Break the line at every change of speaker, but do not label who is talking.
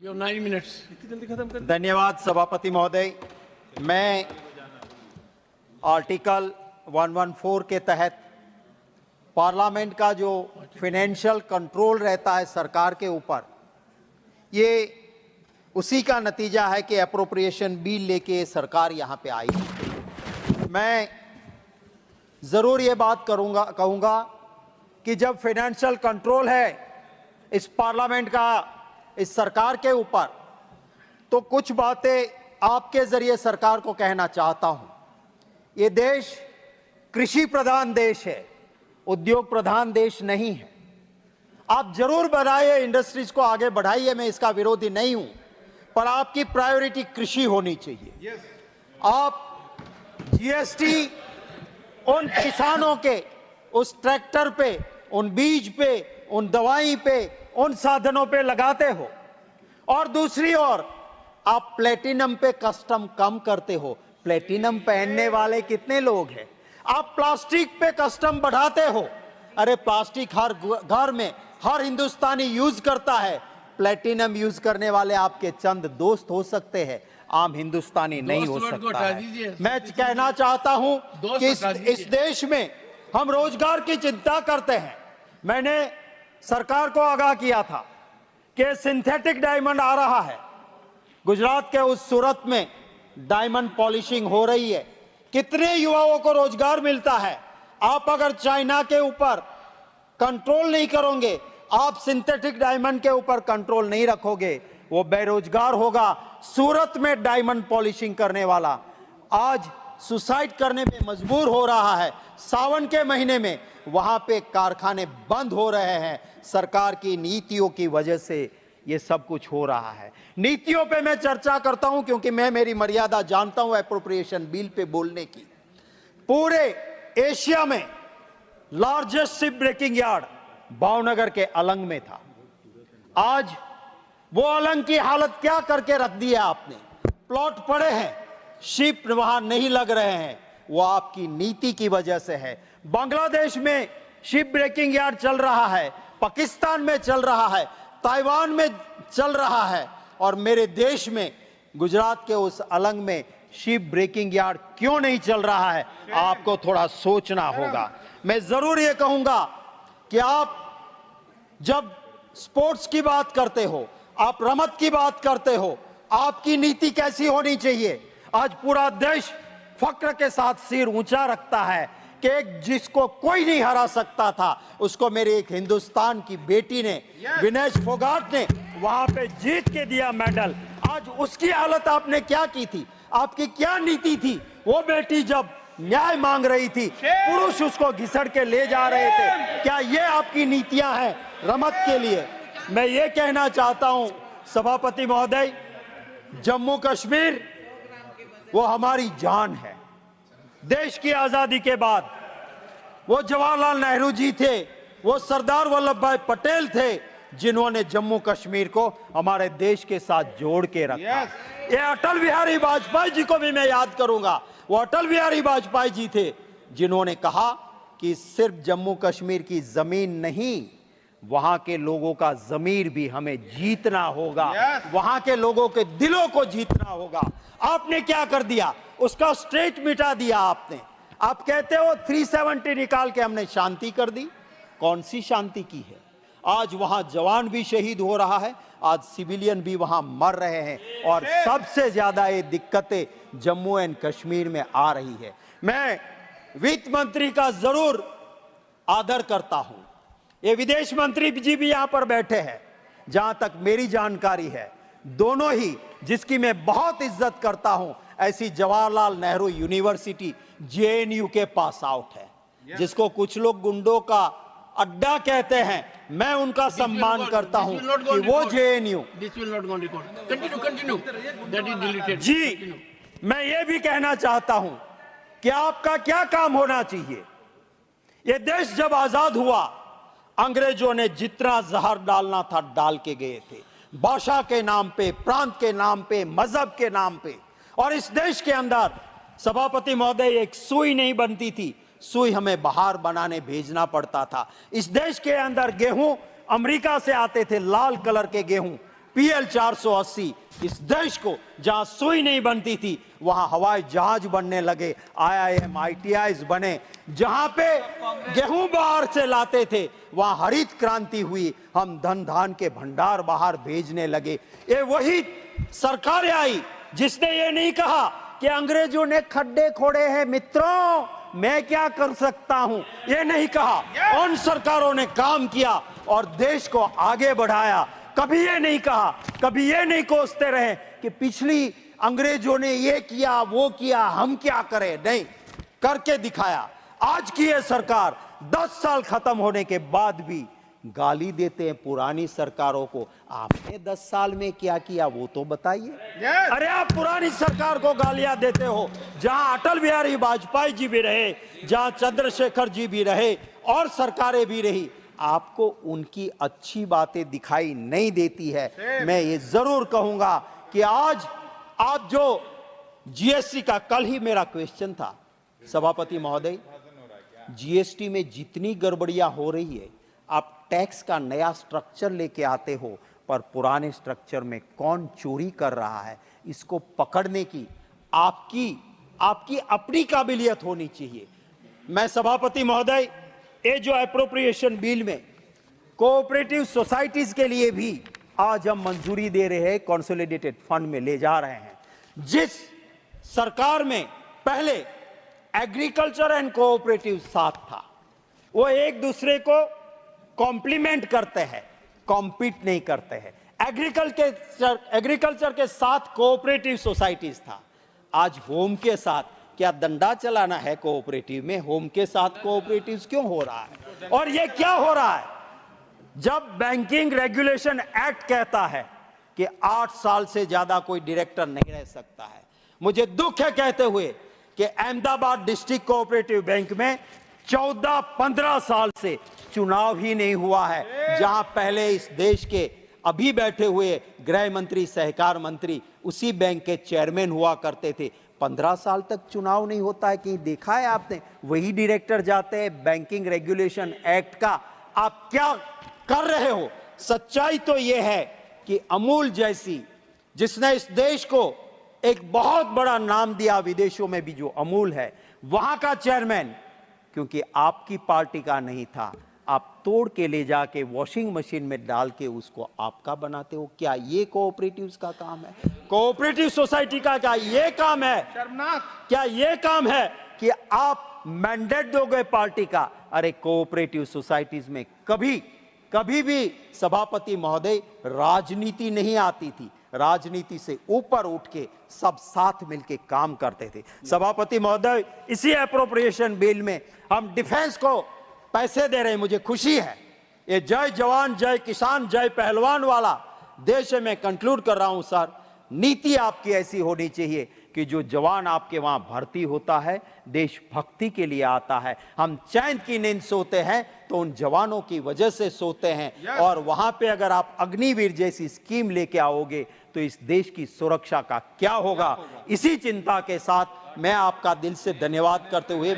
You have 9 minutes.
धन्यवाद सभापति महोदय। मैं आर्टिकल 114 के तहत पार्लियामेंट का जो फाइनेंशियल कंट्रोल रहता है सरकार के ऊपर, ये उसी का नतीजा है कि अप्रोप्रिएशन बिल लेके सरकार यहाँ पे आई। मैं ज़रूर ये बात कहूँगा कि जब फाइनेंशियल कंट्रोल है इस पार्लियामेंट का इस सरकार के ऊपर, तो कुछ बातें आपके जरिए सरकार को कहना चाहता हूं। ये देश कृषि प्रधान देश है, उद्योग प्रधान देश नहीं है। आप जरूर बढ़ाइए, इंडस्ट्रीज को आगे बढ़ाइए, मैं इसका विरोधी नहीं हूं, पर आपकी प्रायोरिटी कृषि होनी चाहिए। आप जीएसटी उन किसानों के उस ट्रैक्टर पे, उन बीज पे, उन दवाई पे, उन साधनों पे लगाते हो, और दूसरी ओर आप प्लेटिनम पे कस्टम कम करते हो। प्लेटिनम पहनने वाले कितने लोग हैं? आप प्लास्टिक पे कस्टम बढ़ाते हो। अरे प्लास्टिक हर घर में हर हिंदुस्तानी यूज करता है। प्लेटिनम यूज करने वाले आपके चंद दोस्त हो सकते हैं, आम हिंदुस्तानी नहीं हो सकता है। मैं कहना चाहता हूं कि इस देश में हम रोजगार की चिंता करते हैं। मैंने सरकार को आगाह किया था कि सिंथेटिक डायमंड आ रहा है। गुजरात के उस सूरत में डायमंड पॉलिशिंग हो रही है। कितने युवाओं को रोजगार मिलता है। आप अगर चाइना के ऊपर कंट्रोल नहीं करोगे, आप सिंथेटिक डायमंड के ऊपर कंट्रोल नहीं रखोगे, वो बेरोजगार होगा। सूरत में डायमंड पॉलिशिंग करने वाला आज सुसाइड करने में मजबूर हो रहा है। सावन के महीने में वहां पे कारखाने बंद हो रहे हैं। सरकार की नीतियों की वजह से ये सब कुछ हो रहा है। नीतियों पे मैं चर्चा करता हूं क्योंकि मैं मेरी मर्यादा जानता हूं एप्रोप्रिएशन बिल पे बोलने की। पूरे एशिया में largest ship breaking yard Bhavnagar के अलंग में था। आज वो अलंग की हालत क्या करके रख दी है आपने। प्लॉट पड़े हैं, शिप वहां नहीं लग रहे हैं, वो आपकी नीति की वजह से है। बांग्लादेश में शिप ब्रेकिंग यार्ड चल रहा है, पाकिस्तान में चल रहा है, ताइवान में चल रहा है, और मेरे देश में गुजरात के उस अलंग में शिप ब्रेकिंग यार्ड क्यों नहीं चल रहा है? आपको थोड़ा सोचना होगा। मैं जरूर ये कहूंगा कि आप जब स्पोर्ट्स की बात करते हो, आप रमत की बात करते हो, आपकी नीति कैसी होनी चाहिए? आज पूरा देश फक्र के साथ सिर ऊंचा रखता है कि जिसको कोई नहीं हरा सकता था, उसको मेरे एक हिंदुस्तान की बेटी ने, विनेश फोगाट ने वहां पे जीत के दिया मेडल। आज उसकी हालत आपने क्या की थी? आपकी क्या नीति थी? वो बेटी जब न्याय मांग रही थी, पुरुष उसको घिसड़ के ले जा रहे थे। क्या ये आपकी नीतियां हैं रमत के लिए? मैं ये कहना चाहता हूं सभापति महोदय, जम्मू कश्मीर वो हमारी जान है। देश की आजादी के बाद वो जवाहरलाल नेहरू जी थे, वो सरदार वल्लभ भाई पटेल थे, जिन्होंने जम्मू कश्मीर को हमारे देश के साथ जोड़ के रखा। ये अटल बिहारी वाजपेयी जी को भी मैं याद करूंगा। वो अटल बिहारी वाजपेयी जी थे जिन्होंने कहा कि सिर्फ जम्मू कश्मीर की जमीन नहीं, वहां के लोगों का जमीर भी हमें जीतना होगा। वहां के लोगों के दिलों को जीतना होगा। आपने क्या कर दिया? उसका स्ट्रेट मिटा दिया आपने। आप कहते हो 370 निकाल के हमने शांति कर दी। कौन सी शांति की है? आज वहां जवान भी शहीद हो रहा है, आज सिविलियन भी वहां मर रहे हैं, और सबसे ज्यादा ये दिक्कतें जम्मू एंड कश्मीर में आ रही है। मैं वित्त मंत्री का जरूर आदर करता हूं। ये विदेश मंत्री जी भी यहां पर बैठे हैं। जहां तक मेरी जानकारी है, दोनों ही, जिसकी मैं बहुत इज्जत करता हूं, ऐसी जवाहरलाल नेहरू यूनिवर्सिटी जेएनयू के पास आउट है, जिसको कुछ लोग गुंडों का अड्डा कहते हैं। मैं उनका सम्मान करता हूं कि वो जेएनयू जी। मैं ये भी कहना चाहता हूं कि आपका क्या काम होना चाहिए। ये देश जब आजाद हुआ, अंग्रेजों ने जितना जहर डालना था डाल के गए थे, भाषा के नाम पे, प्रांत के नाम पे, मजहब के नाम पे। और इस देश के अंदर सभापति महोदय एक सुई नहीं बनती थी, सुई हमें बाहर बनाने भेजना पड़ता था। इस देश के अंदर गेहूं अमेरिका से आते थे, लाल कलर के गेहूं, PL 480 इस देश को जहां सुई नहीं बनती थी वहां हवाई जहाज बनने लगे, IIM ITIs बने, जहां पे गेहूं बाहर से लाते थे वहां हरित क्रांति हुई, हम धन धान के भंडार बाहर भेजने लगे। ये वही सरकार आई जिसने ये नहीं कहा कि अंग्रेजों ने खड्डे खोड़े हैं मित्रों, मैं क्या कर सकता हूं, ये नहीं कहा। उन सरकारों ने काम किया और देश को आगे बढ़ाया। कभी ये नहीं कहा, कभी ये नहीं कोसते रहे कि पिछली अंग्रेजों ने ये किया वो किया, हम क्या करें। नहीं, करके दिखाया। आज की ये सरकार 10 साल खत्म होने के बाद भी गाली देते हैं पुरानी सरकारों को। आपने 10 साल में क्या किया वो तो बताइए। अरे आप पुरानी सरकार को गालियां देते हो, जहां अटल बिहारी वाजपेयी जी भी रहे, जहां चंद्रशेखर जी भी रहे और सरकारें भी रही, आपको उनकी अच्छी बातें दिखाई नहीं देती है। मैं ये जरूर कहूंगा कि आज जो GST का, कल ही मेरा क्वेश्चन था सभापति महोदय, GST में जितनी गड़बड़ियां हो रही है, आप टैक्स का नया स्ट्रक्चर लेके आते हो, पर पुराने स्ट्रक्चर में कौन चोरी कर रहा है इसको पकड़ने की आपकी अपनी काबिलियत होनी चाहिए। मैं सभापति महोदय, ये जो एप्रोप्रिएशन बिल में कोऑपरेटिव सोसाइटीज के लिए भी आज हम मंजूरी दे रहे हैं, कंसोलिडेटेड फंड में ले जा रहे हैं। जिस सरकार में पहले एग्रीकल्चर एंड कोऑपरेटिव साथ था, वो एक दूसरे को कॉम्प्लीमेंट करते हैं, कॉम्पीट नहीं करते हैं। एग्रीकल्चर के साथ कोऑपरेटिव सोसाइटीज था, आज होम के साथ क्या डंडा चलाना है कोऑपरेटिव में? होम के साथ कोऑपरेटिव्स क्यों हो रहा है? और ये क्या हो रहा है? जब बैंकिंग रेगुलेशन एक्ट कहता है कि 8 साल से ज्यादा कोई डायरेक्टर नहीं रह सकता है, मुझे दुख है कहते हुए कि अहमदाबाद डिस्ट्रिक्ट कोऑपरेटिव बैंक में 14-15 साल से चुनाव ही नहीं हुआ है, जहां पहले इस देश के अभी बैठे हुए गृह मंत्री, सहकार मंत्री उसी बैंक के चेयरमैन हुआ करते थे। 15 साल तक चुनाव नहीं होता है, कहीं देखा है आपने? वही डायरेक्टर जाते हैं। बैंकिंग रेगुलेशन एक्ट का आप क्या कर रहे हो? सच्चाई तो यह है कि अमूल जैसी, जिसने इस देश को एक बहुत बड़ा नाम दिया विदेशों में भी, जो अमूल है, वहां का चेयरमैन क्योंकि आपकी पार्टी का नहीं था, आप तोड़ के ले जाके वॉशिंग मशीन में डाल के उसको आपका बनाते हो। क्या ये कोऑपरेटिव्स का काम है? कोऑपरेटिव सोसाइटी का क्या ये काम है? शर्मनाक। क्या ये काम है कि आप मैंडेट दोगे पार्टी का? अरे कोऑपरेटिव सोसाइटीज में कभी भी सभापति महोदय राजनीति नहीं आती थी। राजनीति से ऊपर उठ के सब साथ मिलके काम करते थे। सभापति महोदय, इसी एप्रोप्रिएशन बिल में हम डिफेंस को पैसे दे रहे हैं, मुझे खुशी है। ये जय जवान जय किसान जय पहलवान वाला देश है। मैं कंक्लूड कर रहा हूं सर, नीति आपकी ऐसी होनी चाहिए कि जो जवान आपके वहां भर्ती होता है देशभक्ति के लिए आता है। हम चैन की नींद सोते हैं तो उन जवानों की वजह से सोते हैं। और वहां पे अगर आप अग्निवीर जैसी स्कीम लेके आओगे तो इस देश की सुरक्षा का क्या होगा? इसी चिंता के साथ मैं आपका दिल से धन्यवाद करते हुए